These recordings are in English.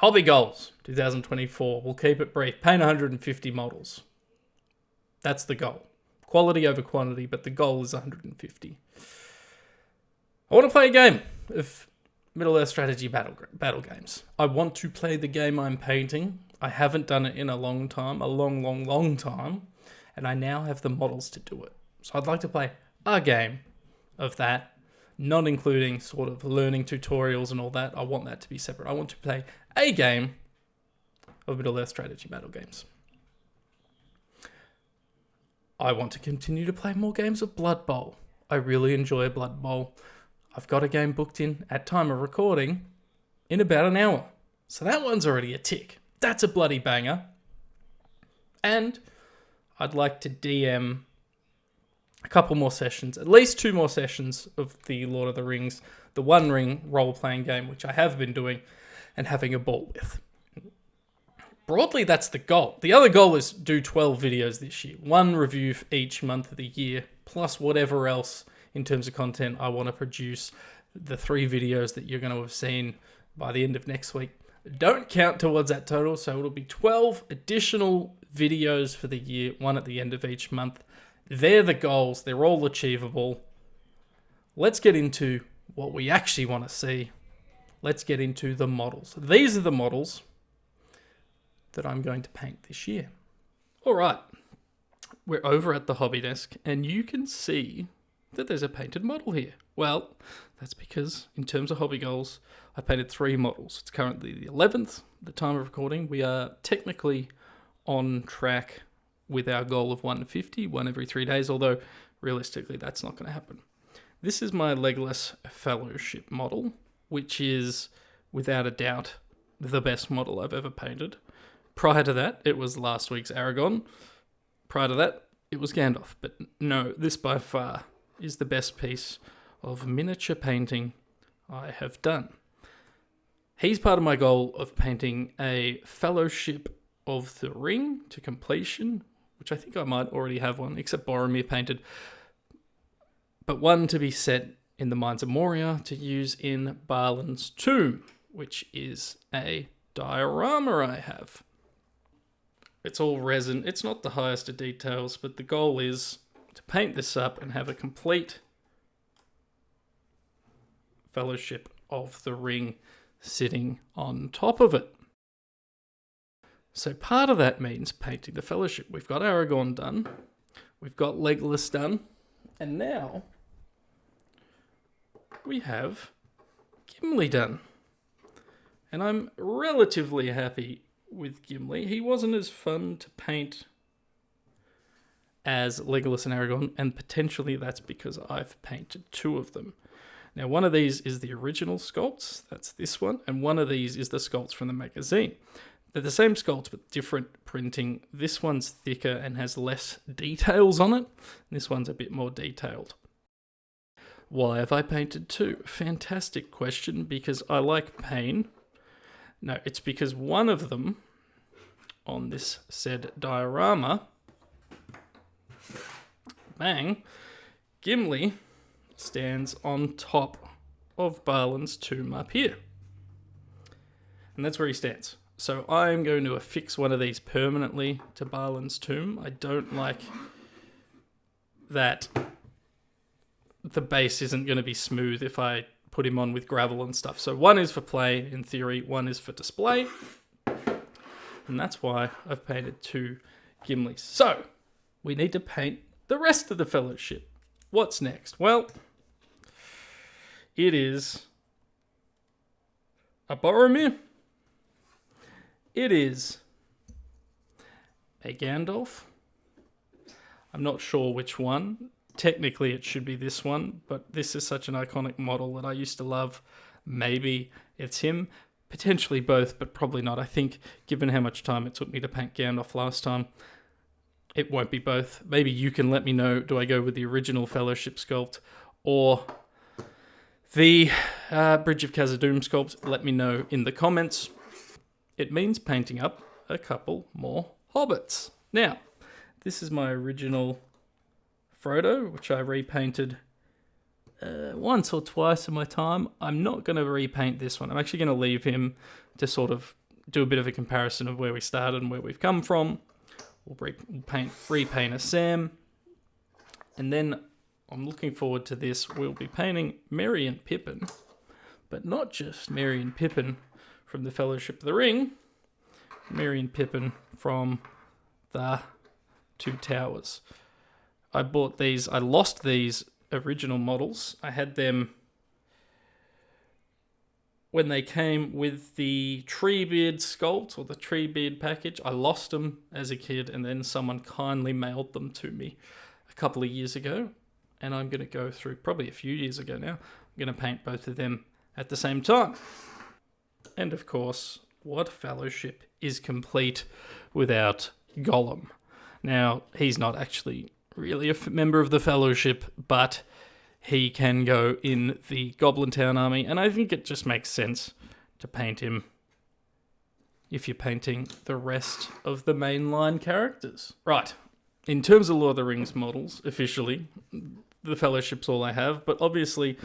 Hobby goals 2024. We'll keep it brief. Paint 150 models. That's the goal. Quality over quantity, but the goal is 150. I want to play a game of Middle-earth strategy battle games. I want to play the game I'm painting. I haven't done it in a long time, a long time, and I now have the models to do it. So I'd like to play a game of that, not including sort of learning tutorials and all that. I want that to be separate. I want to play a game of Middle-earth strategy battle games. I want to continue to play more games of Blood Bowl. I really enjoy Blood Bowl. I've got a game booked in at time of recording in about an hour. So that one's already a tick. That's a bloody banger. And I'd like to DM a couple more sessions, at least 2 more sessions of the Lord of the Rings, the One Ring role-playing game, which I have been doing and having a ball with. Broadly, that's the goal. The other goal is do 12 videos this year. 1 review for each month of the year, plus whatever else in terms of content I want to produce. The 3 videos that you're going to have seen by the end of next week don't count towards that total, so it'll be 12 additional videos for the year, 1 at the end of each month. They're the goals. They're all achievable. Let's get into what we actually want to see. Let's get into the models. These are the models that I'm going to paint this year. All right. We're over at the hobby desk, and you can see that there's a painted model here. Well, that's because in terms of hobby goals, I painted 3 models. It's currently the 11th, the time of recording. We are technically on track with our goal of 150, 1 every 3 days, although realistically that's not going to happen. This is my Legolas Fellowship model, which is without a doubt the best model I've ever painted. Prior to that, it was last week's Aragorn. Prior to that, it was Gandalf. But no, this by far is the best piece of miniature painting I have done. He's part of my goal of painting a Fellowship of the Ring to completion, which I think I might already have one, except Boromir painted. But one to be set in the Mines of Moria to use in Balin's Tomb, which is a diorama I have. It's all resin. It's not the highest of details, but the goal is to paint this up and have a complete Fellowship of the Ring sitting on top of it. So part of that means painting the Fellowship. We've got Aragorn done. We've got Legolas done. And now we have Gimli done. And I'm relatively happy with Gimli. He wasn't as fun to paint as Legolas and Aragorn, and potentially that's because I've painted 2 of them. Now, one of these is the original sculpts, that's this one, and one of these is the sculpts from the magazine. They're the same sculpts, but different printing. This one's thicker and has less details on it. This one's a bit more detailed. Why have I painted 2? Fantastic question, because I like pain. No, it's because one of them on this said diorama, bang, Gimli stands on top of Balin's tomb up here. And that's where he stands. So I'm going to affix one of these permanently to Balin's tomb. I don't like that the base isn't going to be smooth if I put him on with gravel and stuff. So one is for play, in theory, one is for display. And that's why I've painted 2 Gimlis. So we need to paint the rest of the Fellowship. What's next? Well, it is a Boromir. It is a Gandalf. I'm not sure which one. Technically, it should be this one, but this is such an iconic model that I used to love. Maybe it's him. Potentially both, but probably not. I think, given how much time it took me to paint Gandalf last time, it won't be both. Maybe you can let me know, do I go with the original Fellowship sculpt or the Bridge of Khazad-dûm sculpt? Let me know in the comments. It means painting up a couple more hobbits. Now, this is my original Frodo, which I repainted once or twice in my time. I'm not going to repaint this one. I'm actually going to leave him to sort of do a bit of a comparison of where we started and where we've come from. We'll repaint a Sam. And then I'm looking forward to this. We'll be painting Merry and Pippin, but not just Merry and Pippin from the Fellowship of the Ring, Merry and Pippin from the Two Towers. I bought these, I lost these original models. I had them when they came with the Treebeard sculpt or the Treebeard package. I lost them as a kid, and then someone kindly mailed them to me a couple of years ago. And I'm going to go through, probably a few years ago now, I'm going to paint both of them at the same time. And of course, what Fellowship is complete without Gollum? Now, he's not actually really a member of the Fellowship, but he can go in the Goblin Town army, and I think it just makes sense to paint him if you're painting the rest of the mainline characters. Right, in terms of Lord of the Rings models, officially, the Fellowship's all I have, but obviously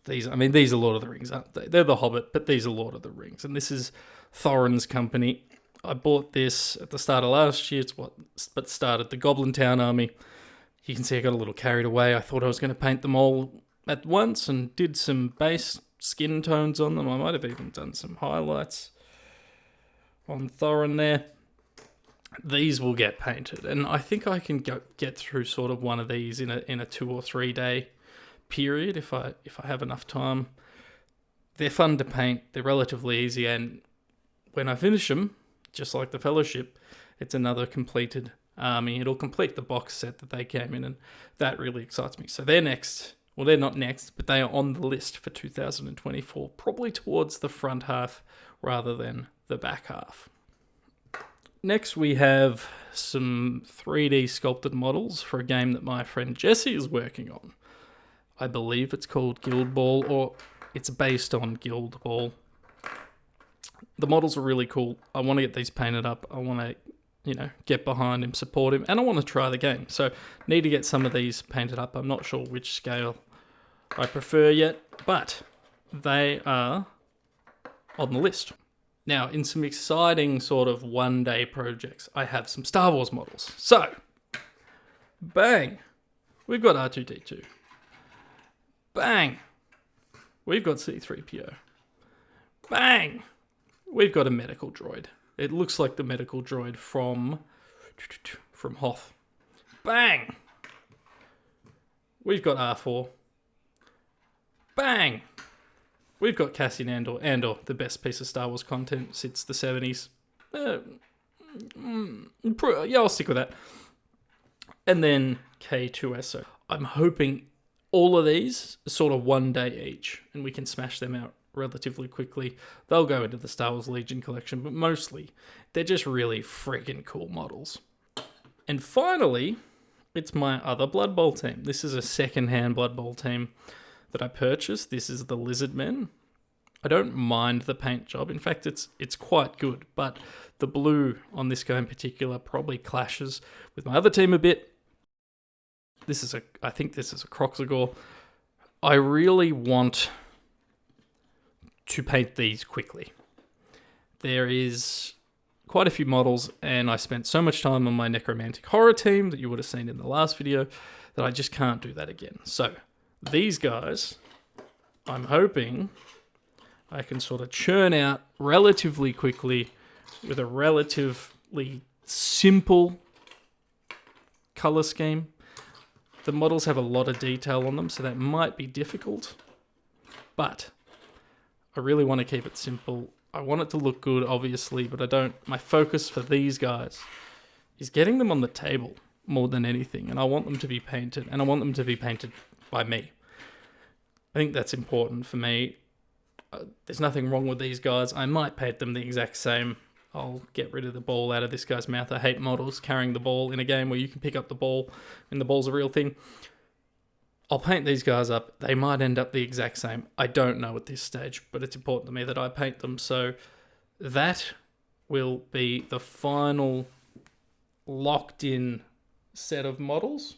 these are Lord of the Rings, aren't they? They're The Hobbit, but these are Lord of the Rings, and this is Thorin's company. I bought this at the start of last year. It's what started the Goblin Town army. You can see I got a little carried away. I thought I was going to paint them all at once and did some base skin tones on them. I might have even done some highlights on Thorin there. These will get painted, and I think I can get through sort of one of these in a 2 or 3 day period if I have enough time. They're fun to paint. They're relatively easy, and when I finish them, just like the Fellowship, it's another completed army. It'll complete the box set that they came in, and that really excites me. So they're next. Well, they're not next, but they are on the list for 2024, probably towards the front half rather than the back half. Next, we have some 3D sculpted models for a game that my friend Jesse is working on. I believe it's called Guild Ball, or it's based on Guild Ball. The models are really cool. I want to get these painted up. I want to, get behind him, support him, and I want to try the game. So, need to get some of these painted up. I'm not sure which scale I prefer yet, but they are on the list. Now, in some exciting sort of one-day projects, I have some Star Wars models. So, bang, we've got R2-D2. Bang, we've got C-3PO. Bang, we've got a medical droid. It looks like the medical droid from Hoth. Bang, we've got R4. Bang, we've got Cassian Andor, the best piece of Star Wars content since the 70s. Yeah, I'll stick with that. And then K2SO. I'm hoping all of these are sort of 1 day each, and we can smash them out relatively quickly. They'll go into the Star Wars Legion collection, but mostly they're just really freaking cool models. And finally, it's my other Blood Bowl team. This is a second-hand Blood Bowl team that I purchased. This is the Lizardmen. I don't mind the paint job. In fact, it's quite good, but the blue on this guy in particular probably clashes with my other team a bit. I think this is a Kroxigor. I really want to paint these quickly. There is quite a few models, and I spent so much time on my Necromantic Horror team that you would have seen in the last video that I just can't do that again. So these guys, I'm hoping I can sort of churn out relatively quickly with a relatively simple color scheme. The models have a lot of detail on them, so that might be difficult, but I really want to keep it simple. I want it to look good, obviously, but my focus for these guys is getting them on the table more than anything, and I want them to be painted, and I want them to be painted by me. I think that's important for me. There's nothing wrong with these guys. I might paint them the exact same. I'll get rid of the ball out of this guy's mouth. I hate models carrying the ball in a game where you can pick up the ball and the ball's a real thing. I'll paint these guys up. They might end up the exact same. I don't know at this stage, but it's important to me that I paint them. So that will be the final locked in set of models.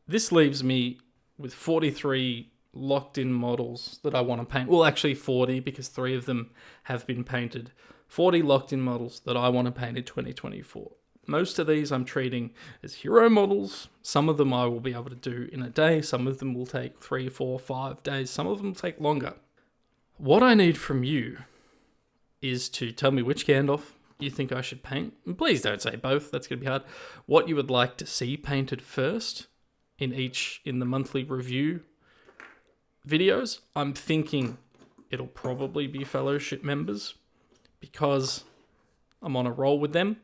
This leaves me with 43 locked in models that I want to paint. Well, actually 40, because 3 of them have been painted. 40 locked in models that I want to paint in 2024. Most of these I'm treating as hero models. Some of them I will be able to do in a day. Some of them will take 3, 4, 5 days. Some of them take longer. What I need from you is to tell me which Gandalf you think I should paint. And please don't say both. That's going to be hard. What you would like to see painted first in the monthly review videos. I'm thinking it'll probably be Fellowship members because I'm on a roll with them.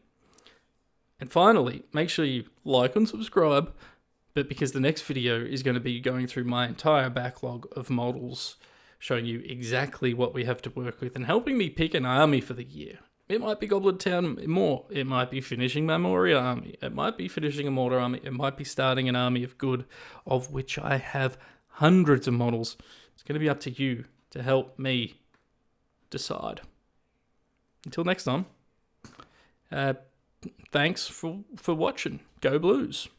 And finally, make sure you like and subscribe, but because the next video is going to be going through my entire backlog of models, showing you exactly what we have to work with and helping me pick an army for the year. It might be Goblin Town more. It might be finishing my Moria army. It might be finishing a Mordor army. It might be starting an army of good, of which I have hundreds of models. It's going to be up to you to help me decide. Until next time, thanks for watching. Go Blues.